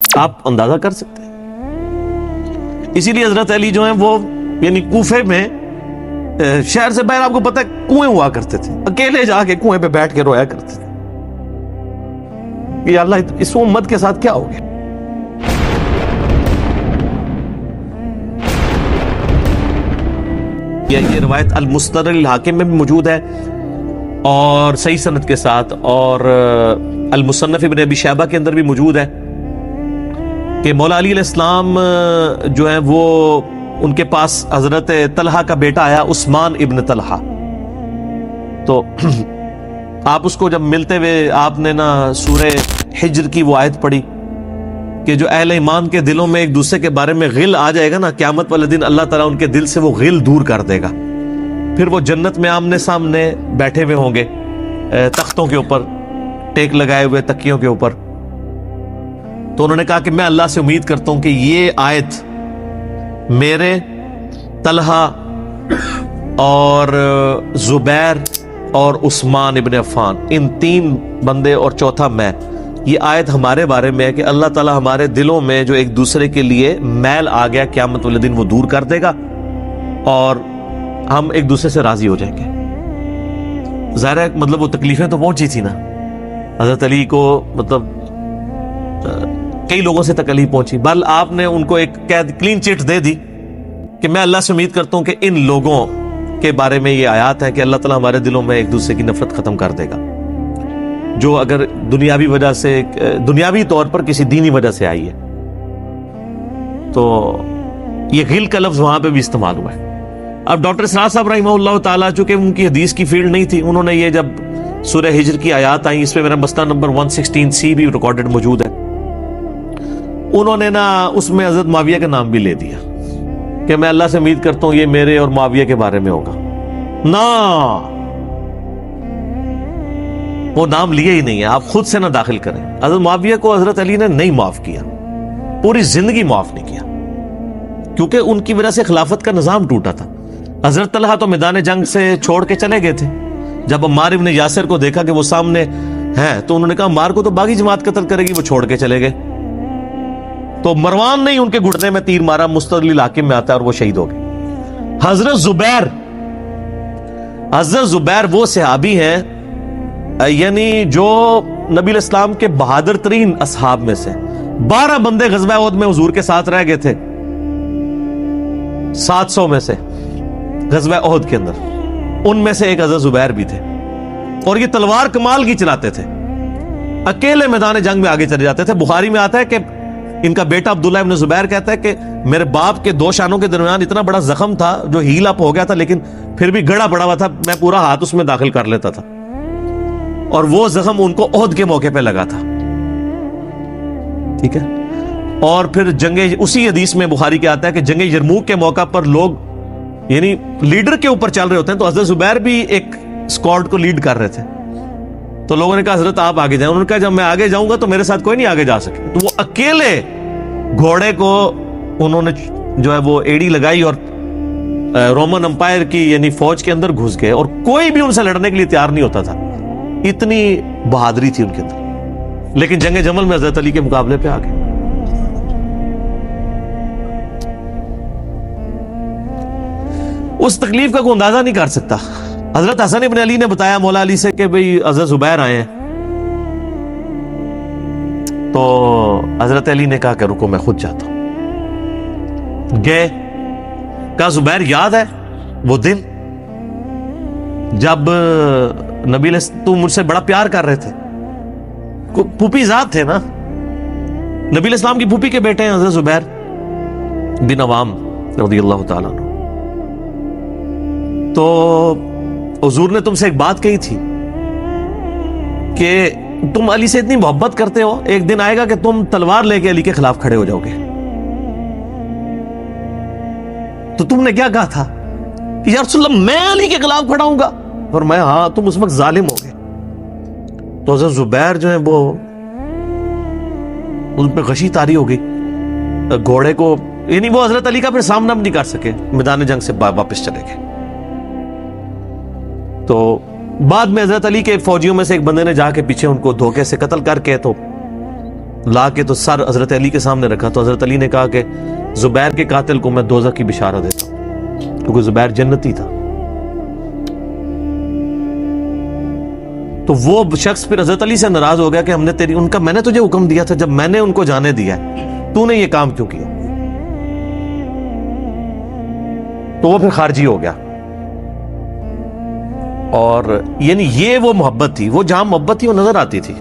آپ اندازہ کر سکتے ہیں؟ اسی لیے حضرت علی جو ہیں وہ یعنی کوفے میں شہر سے باہر آپ کو پتہ ہے کنویں ہوا کرتے تھے، اکیلے جا کے کنویں پہ بیٹھ کے رویا کرتے تھے کہ اللہ اس امت کے ساتھ کیا ہو گیا۔ یہ روایت المستدرک الحاکم میں بھی موجود ہے اور صحیح سند کے ساتھ، اور المصنف ابن ابی شیبہ کے اندر بھی موجود ہے کہ مولا علی علیہ السلام جو ہیں وہ ان کے پاس حضرت طلحہ کا بیٹا آیا، عثمان ابن طلحہ، تو آپ اس کو جب ملتے ہوئے آپ نے نا سورہ حجر کی وہ آیت پڑھی کہ جو اہل ایمان کے دلوں میں ایک دوسرے کے بارے میں غل آ جائے گا نا، قیامت والے دن اللہ تعالیٰ ان کے دل سے وہ غل دور کر دے گا، پھر وہ جنت میں آمنے سامنے بیٹھے ہوئے ہوں گے تختوں کے اوپر، ٹیک لگائے ہوئے تکیوں کے اوپر۔ تو انہوں نے کہا کہ میں اللہ سے امید کرتا ہوں کہ یہ آیت میرے، طلحہ اور زبیر اور عثمان ابن عفان، ان تین بندے اور چوتھا میں، یہ آیت ہمارے بارے میں ہے کہ اللہ تعالیٰ ہمارے دلوں میں جو ایک دوسرے کے لیے میل آ گیا قیامت والے دن وہ دور کر دے گا اور ہم ایک دوسرے سے راضی ہو جائیں گے۔ ظاہر ہے مطلب وہ تکلیفیں تو پہنچی تھی نا حضرت علی کو، مطلب کئی لوگوں سے تکلیف پہنچی، بل آپ نے ان کو ایک کلین چٹ دے دی کہ میں اللہ سے امید کرتا ہوں کہ ان لوگوں کے بارے میں یہ آیات ہے کہ اللہ تعالیٰ ہمارے دلوں میں ایک دوسرے کی نفرت ختم کر دے گا، جو اگر دنیاوی وجہ سے، دنیاوی طور پر کسی دینی وجہ سے آئی ہے۔ تو یہ غل کا لفظ وہاں پہ بھی استعمال ہوا ہے۔ اب ڈاکٹر اسرار صاحب رحمہ اللہ تعالیٰ، چونکہ ان کی حدیث کی فیلڈ نہیں تھی، انہوں نے یہ جب سورہ ہجر کی آیات آئیں، اس پہ میرا مسئلہ نمبر 116C بھی ریکارڈڈ موجود ہے، انہوں نے نا اس میں حضرت معاویہ کا نام بھی لے دیا کہ میں اللہ سے امید کرتا ہوں یہ میرے اور معاویہ کے بارے میں ہوگا۔ نا، وہ نام لیے ہی نہیں ہے، آپ خود سے نہ داخل کریں۔ حضرت معاویہ کو حضرت علی نے نہیں معاف کیا، پوری زندگی معاف نہیں کیا، کیونکہ ان کی وجہ سے خلافت کا نظام ٹوٹا تھا۔ حضرت طلحہ تو میدان جنگ سے چھوڑ کے چلے گئے تھے، جب عمار ابن یاسر کو دیکھا کہ وہ سامنے ہے تو انہوں نے کہا عمار کو تو باغی جماعت قتل کرے گی، وہ چھوڑ کے چلے گئے۔ تو مروان نے ان کے گھٹنے میں تیر مارا، مستدرک الحاکم میں آتا ہے، اور وہ شہید ہو گئے۔ حضرت زبیر وہ صحابی ہیں یعنی جو نبی علیہ السلام کے بہادر ترین اصحاب میں سے، 12 بندے غزوہ احد میں حضور کے ساتھ رہ گئے تھے 700 میں سے غزوہ احد کے اندر، ان میں سے ایک حضرت زبیر بھی تھے، اور یہ تلوار کمال کی چلاتے تھے، اکیلے میدان جنگ میں آگے چلے جاتے تھے۔ بخاری میں آتا ہے کہ ان کا بیٹا عبداللہ ابن زبیر کہتا ہے کہ میرے باپ کے 2 شانوں کے درمیان اتنا بڑا زخم تھا جو ہیل اپ ہو گیا تھا، لیکن پھر بھی گڑا پڑا ہوا تھا، میں پورا ہاتھ اس میں داخل کر لیتا تھا، اور وہ زخم ان کو احد کے موقع پہ لگا تھا۔ ٹھیک ہے، اور پھر جنگ، اسی حدیث میں بخاری کے آتا ہے کہ جنگ یرموک کے موقع پر لوگ یعنی لیڈر کے اوپر چل رہے ہوتے ہیں، تو حضرت زبیر بھی ایک اسکواڈ کو لیڈ کر رہے تھے، تو لوگوں نے کہا حضرت آپ آگے جائیں، انہوں نے کہا جب میں آگے جاؤں گا تو میرے ساتھ کوئی نہیں آگے جا سکے، تو وہ اکیلے گھوڑے کو انہوں نے جو ہے وہ ایڑی لگائی اور رومن امپائر کی یعنی فوج کے اندر گھس گئے، اور کوئی بھی ان سے لڑنے کے لیے تیار نہیں ہوتا تھا، اتنی بہادری تھی ان کے اندر، لیکن جنگ جمل میں حضرت علی کے مقابلے پہ آ گئے۔ اس تکلیف کا کوئی اندازہ نہیں کر سکتا۔ حضرت حسن ابن علی نے بتایا مولا علی سے کہ بھئی حضرت زبیر آئے ہیں، تو حضرت علی نے کہا کہ رکو میں خود جاتا ہوں۔ گئے، کہا زبیر یاد ہے وہ دن جب نبی تم مجھ سے بڑا پیار کر رہے تھے، پھوپھی ذات تھے نا، نبی علیہ السلام کی پھوپھی کے بیٹے ہیں حضرت زبیر بن عوام رضی اللہ تعالیٰ عنہ، تو حضور نے تم سے ایک بات کہی تھی کہ تم علی سے اتنی محبت کرتے ہو، ایک دن آئے گا کہ تم تلوار لے کے علی کے خلاف کھڑے ہو جاؤ گے، تو تم نے کیا کہا تھا کہ یا رسول اللہ میں علی کے خلاف کھڑا ہوں گا؟ فرمایا ہاں تم اس وقت ظالم ہو گئے۔ تو حضرت زبیر جو ہے وہ ان پہ غشی طاری ہو گئی، گھوڑے کو یعنی وہ حضرت علی کا پھر سامنا بھی نہیں کر سکے، میدان جنگ سے واپس چلے گئے۔ تو بعد میں حضرت علی کے فوجیوں میں سے ایک بندے نے جا کے پیچھے ان کو دھوکے سے قتل کر کے تو لا کے تو سر حضرت علی کے سامنے رکھا تو حضرت علی نے کہا کہ زبیر کے قاتل کو میں دوزخ کی بشارت دیتا ہوں، کیونکہ زبیر جنتی تھا۔ تو وہ شخص پھر حضرت علی سے ناراض ہو گیا کہ میں نے تجھے حکم دیا تھا، جب میں نے ان کو جانے دیا ہے تو نے یہ کام کیوں کیا؟ تو وہ پھر خارجی ہو گیا۔ اور یعنی یہ وہ محبت تھی، وہ جہاں محبت تھی وہ نظر آتی تھی۔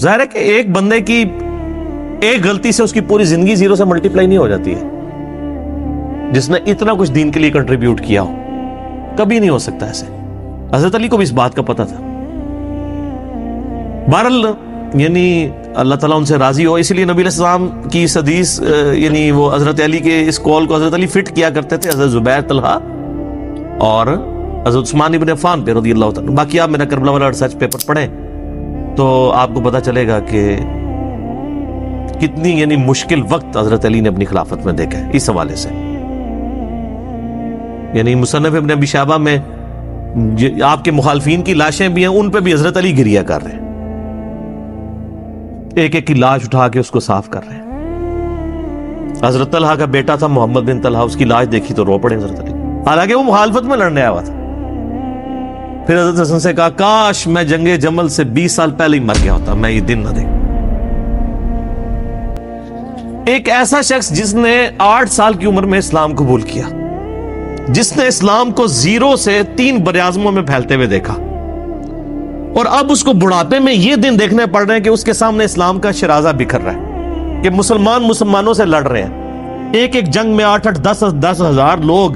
ظاہر ہے کہ ایک بندے کی ایک غلطی سے اس کی پوری زندگی زیرو سے ملٹیپلائی نہیں ہو جاتی ہے، جس نے اتنا کچھ دین کے لیے کنٹریبیوٹ کیا ہو، کبھی نہیں ہو سکتا ایسے۔ حضرت علی کو بھی اس بات کا پتہ تھا۔ بہرحال یعنی اللہ تعالیٰ ان سے راضی ہو، اسی لیے نبی علیہ السلام کی اس حدیث یعنی وہ حضرت علی کے اس قول کو حضرت علی فٹ کیا کرتے تھے حضرت زبیر، طلحہ اور حضرت عثمان ابن عفان پہ رضی اللہ تعالیٰ۔ باقی آپ میرا کربلا والا ریسرچ پیپر پڑھیں تو آپ کو پتہ چلے گا کہ کتنی یعنی مشکل وقت حضرت علی نے اپنی خلافت میں دیکھا ہے اس حوالے سے۔ یعنی مصنف ابن ابی شیبہ میں آپ کے مخالفین کی لاشیں بھی ہیں، ان پہ بھی حضرت علی گریہ کر رہے ہیں، ایک ایک کی لاش اٹھا کے اس کو صاف کر رہے ہیں۔ حضرت طلحہ کا بیٹا تھا محمد بن طلحہ، اس کی لاش دیکھی تو رو پڑے حضرت علی، حالانکہ وہ مخالفت میں لڑنے آیا ہوا تھا۔ پھر حضرت حسن سے کہا کاش میں جنگ جمل سے 20 سال پہلے ہی مر گیا ہوتا، میں یہ دن نہ دیکھ۔ ایک ایسا شخص جس نے 8 سال کی عمر میں اسلام قبول کیا، جس نے اسلام کو زیرو سے 3 براعظموں میں پھیلتے ہوئے دیکھا، اور اب اس کو بڑھاپے میں یہ دن دیکھنے پڑ رہے ہیں کہ اس کے سامنے اسلام کا شرازہ بکھر رہا ہے، کہ مسلمانوں سے لڑ رہے ہیں، ایک ایک جنگ میں 8-8 10 ہزار لوگ،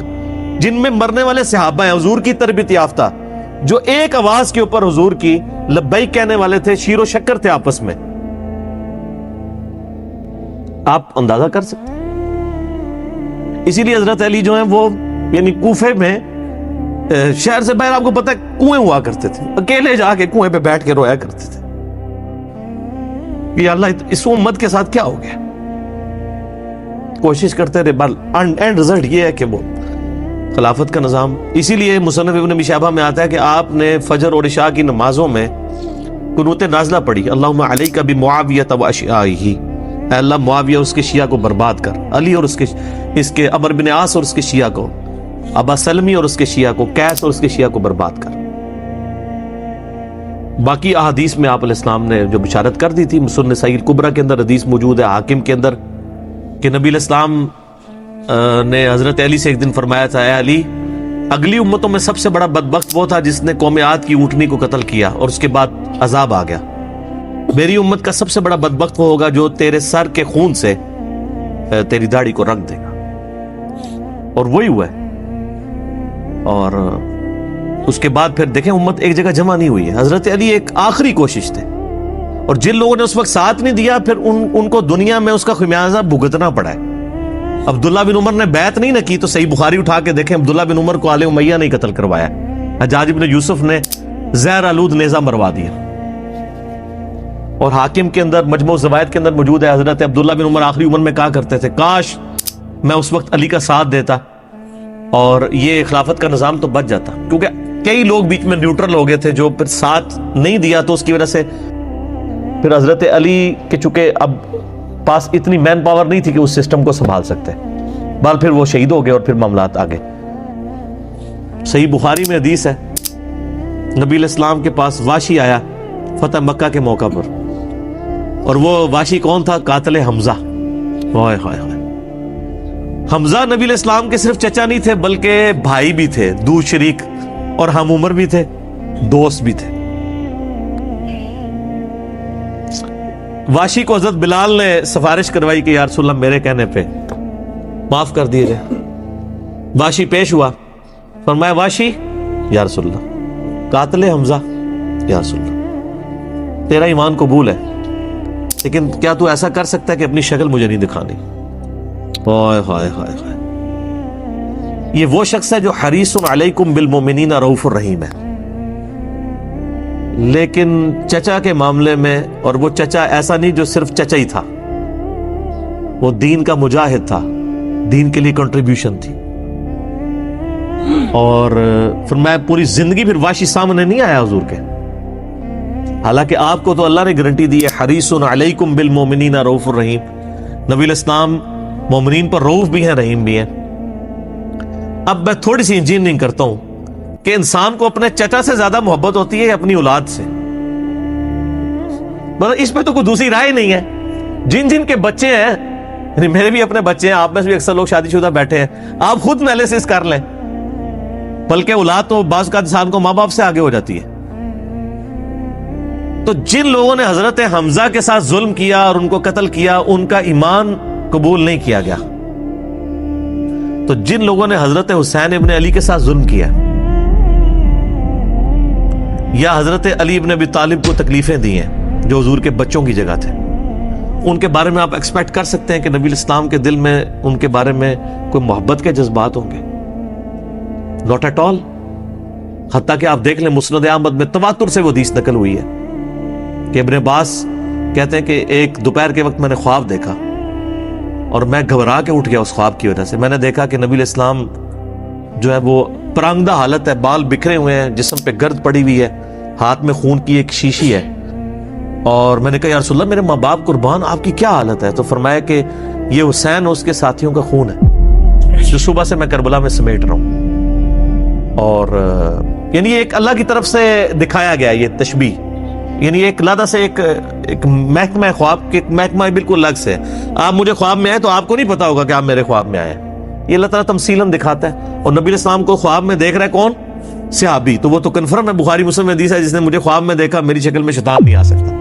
جن میں مرنے والے صحابہ ہیں حضور کی تربیت یافتہ، جو ایک آواز کے اوپر حضور کی لبیک کہنے والے تھے، شیر و شکر تھے آپس میں۔ آپ اندازہ کر سکتے ہیں۔ اسی لیے حضرت علی جو ہیں وہ یعنی کوفے میں شہر سے باہر آپ کو پتہ ہے کنویں ہوا کرتے تھے، اکیلے جا کے کنویں پہ بیٹھ کے رویا کرتے تھے کہ اللہ اس امت کے ساتھ کیا ہو گیا۔ کوشش کرتے رہے، بل اینڈ رزلٹ یہ ہے کہ وہ خلافت کا نظام۔ اسی لیے مصنف ابن ابی شیبہ میں آتا ہے کہ آپ نے فجر اور عشاء کی نمازوں میں قنوت نازلہ پڑھی، اللہم علیک بمعاویہ و اشیاعہ، اے اللہ معاویہ اور اس کے شیعہ کو برباد کر، علی اور اس کے عمر بن عاص اور اس کے شیعہ کو، ابا سلمی اور اس کے شیعہ کو، قیس اور اس کے شیعہ کو برباد کر۔ باقی احادیث میں آپ علیہ السلام نے جو بشارت کر دی تھی، مسنن نسائی الکبریٰ کے اندر حدیث موجود ہے، حاکم کے اندر، کہ نبی علیہ السلام نے حضرت علی سے ایک دن فرمایا تھا، اے علی، اگلی امتوں میں سب سے بڑا بدبخت وہ تھا جس نے قوم عاد کی اونٹنی کو قتل کیا اور اس کے بعد عذاب آ گیا، میری امت کا سب سے بڑا بدبخت وہ ہوگا جو تیرے سر کے خون سے تیری داڑھی کو رنگ دے گا، اور وہی ہوا ہے۔ اور اس کے بعد پھر دیکھیں امت ایک جگہ جمع نہیں ہوئی ہے، حضرت علی ایک آخری کوشش تھے، اور جن لوگوں نے اس وقت ساتھ نہیں دیا پھر ان کو دنیا میں اس کا خمیازہ بھگتنا پڑا ہے۔ عبداللہ بن عمر نے بیعت نہیں نہ کی تو صحیح بخاری اٹھا کے دیکھیں، عبداللہ بن عمر کو آل امیہ نے قتل کروایا، حجاج بن یوسف نے زہر آلود نیزہ مروا دیا، اور حاکم کے اندر مجموع الزوائد کے اندر موجود ہے، حضرت عبداللہ بن عمر آخری عمر میں کہا کرتے تھے کاش میں اس وقت علی کا ساتھ دیتا اور یہ خلافت کا نظام تو بچ جاتا، کیونکہ کئی لوگ بیچ میں نیوٹرل ہو گئے تھے جو پھر ساتھ نہیں دیا، تو اس کی وجہ سے پھر حضرت علی کے چونکہ اب پاس اتنی مین پاور نہیں تھی کہ اس سسٹم کو سنبھال سکتے، بال پھر وہ شہید ہو گئے اور پھر معاملات آگے۔ صحیح بخاری میں حدیث ہے، نبی علیہ السلام کے پاس واشی آیا فتح مکہ کے موقع پر، اور وہ واشی کون تھا؟ قاتل حمزہ۔ ہائے ہائے ہائے، حمزہ نبی علیہ السلام کے صرف چچا نہیں تھے بلکہ بھائی بھی تھے، دو شریک اور ہم عمر بھی تھے، دوست بھی تھے۔ واشی کو حضرت بلال نے سفارش کروائی کہ یا رسول اللہ میرے کہنے پہ معاف کر دیے جائے۔ واشی پیش ہوا، فرمایا واشی یا رسول اللہ، قاتل حمزہ یا رسول اللہ، تیرا ایمان قبول ہے لیکن کیا تو ایسا کر سکتا ہے کہ اپنی شکل مجھے نہیں دکھانی؟ ہائے ہائے ہائے ہائے، یہ وہ شخص ہے جو حریص علیکم بالمؤمنین رؤوف الرحیم ہے، لیکن چچا کے معاملے میں، اور وہ چچا ایسا نہیں جو صرف چچا ہی تھا، وہ دین کا مجاہد تھا، دین کے لیے کنٹریبیوشن تھی، اور فرمایا پوری زندگی پھر واشی سامنے نہیں آیا حضور کے، حالانکہ آپ کو تو اللہ نے گارنٹی دی ہے حریص علیکم بالمؤمنین رؤوف الرحیم. نبی علیہ السلام مومنین پر رؤوف بھی ہیں, رحیم بھی ہیں. اب میں تھوڑی سی انجینئرنگ کرتا ہوں کہ انسان کو اپنے چچا سے زیادہ محبت ہوتی ہے اپنی اولاد سے. مطلب اس پہ تو کوئی دوسری رائے نہیں ہے. جن جن کے بچے ہیں, یعنی میرے بھی اپنے بچے ہیں, آپ میں سے بھی اکثر لوگ شادی شدہ بیٹھے ہیں, آپ خود انالیسس کر لیں. بلکہ اولاد تو بعض کا انسان کو ماں باپ سے آگے ہو جاتی ہے. تو جن لوگوں نے حضرت حمزہ کے ساتھ ظلم کیا اور ان کو قتل کیا, ان کا ایمان قبول نہیں کیا گیا. تو جن لوگوں نے حضرت حسین ابن علی کے ساتھ ظلم کیا یا حضرت علی ابن ابی طالب کو تکلیفیں دی ہیں جو حضور کے بچوں کی جگہ تھے, ان کے بارے میں آپ ایکسپیکٹ کر سکتے ہیں کہ نبی الاسلام کے دل میں ان کے بارے میں کوئی محبت کے جذبات ہوں گے؟ Not at all. حتیٰ کہ آپ دیکھ لیں مسند احمد میں تواتر سے وہ حدیث نقل ہوئی ہے کہ ابن عباس کہتے ہیں کہ ایک دوپہر کے وقت میں نے خواب دیکھا اور میں گھبرا کے اٹھ گیا اس خواب کی وجہ سے. میں نے دیکھا کہ نبی الاسلام جو ہے وہ پرانگدہ حالت ہے, بال بکھرے ہوئے ہیں, جسم پہ گرد پڑی ہوئی ہے, ہاتھ میں خون کی ایک شیشی ہے. اور میں نے کہا یا رسول اللہ میرے ماں باپ قربان, آپ کی کیا حالت ہے؟ تو فرمایا کہ یہ حسین اور اس کے ساتھیوں کا خون ہے جو صبح سے میں کربلا میں سمیٹ رہا ہوں. اور یعنی ایک اللہ کی طرف سے دکھایا گیا یہ تشبیہ, یعنی ایک لادہ سے ایک محکمہ خواب کے محکمہ بالکل الگ سے. آپ مجھے خواب میں آئے تو آپ کو نہیں پتا ہوگا کہ آپ میرے خواب میں آئے. یہ اللہ تعالیٰ تمثیلاً دکھاتا ہے. اور نبی علیہ السلام کو خواب میں دیکھ رہا ہے کون؟ صحابی. تو وہ تو کنفرم ہے, بخاری مسلم میں حدیث ہے, جس نے مجھے خواب میں دیکھا میری شکل میں شیطان نہیں آ سکتا.